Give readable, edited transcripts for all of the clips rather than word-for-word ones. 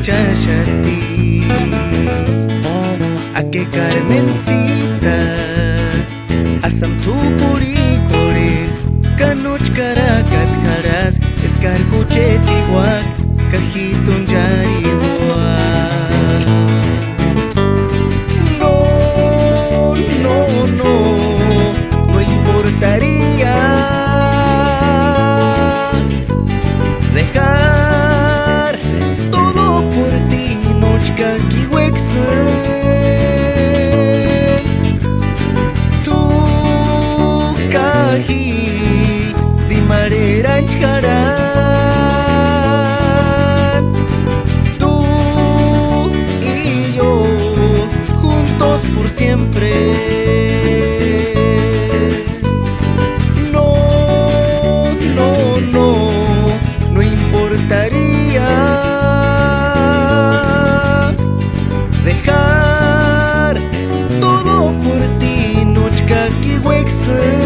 Chachati a que Carmencita asam tu pulicolin Canuch caracat jaras escarguchetiguac cajitun yariwa. No importaría dejar todo por ti, nochka kiwexen. Tu caji zimareran chkaran. Tú y yo juntos por siempre. No importaría dejar todo por ti, nochka kiwexen.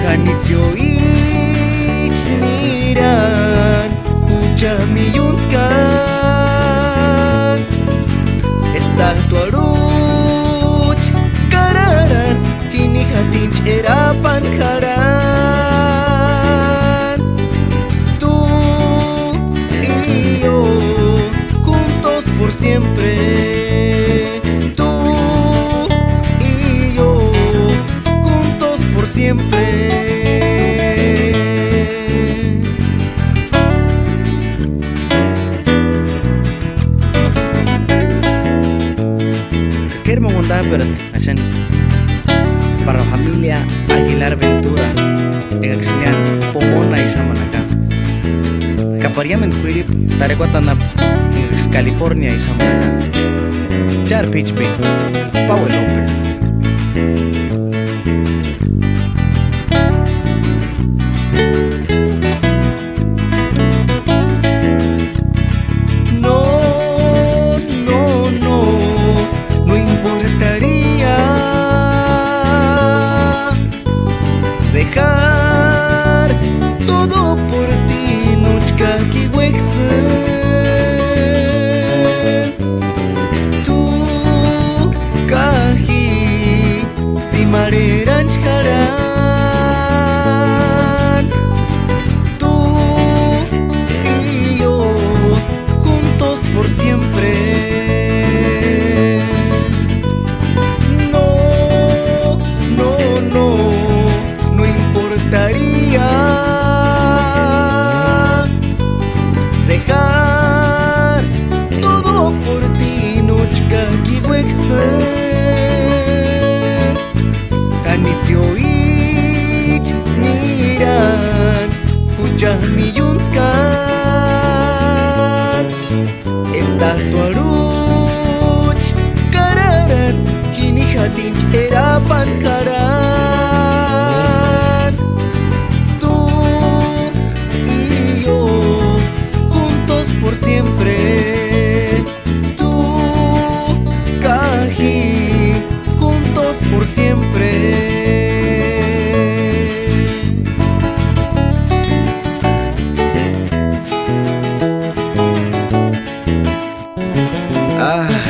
Janitzio ich niran ucha miyunskan. Esta tu aruch kararan kini hatinch erapan jaran. Tú y yo juntos por siempre. Tú y yo juntos por siempre. Quiero mandar para la familia Aguilar Ventura en Axilian Pomona y Samanacá. Capariamen Quirip, Tarequatanap, en California y Samanacá. Char Pichpi, Pau López. No importaría dejar todo por ti, nochka kiwexen. Tu caji zimareran chkaran. Tú y yo juntos por siempre. No importaría dejar todo por ti, nochka kiwexen. Janitzio ich niran ucha miyunskan. Esta tu aruch kararan kini hatinch erapan jaran. Tú y yo juntos por siempre. Tú caji juntos por siempre. Ah.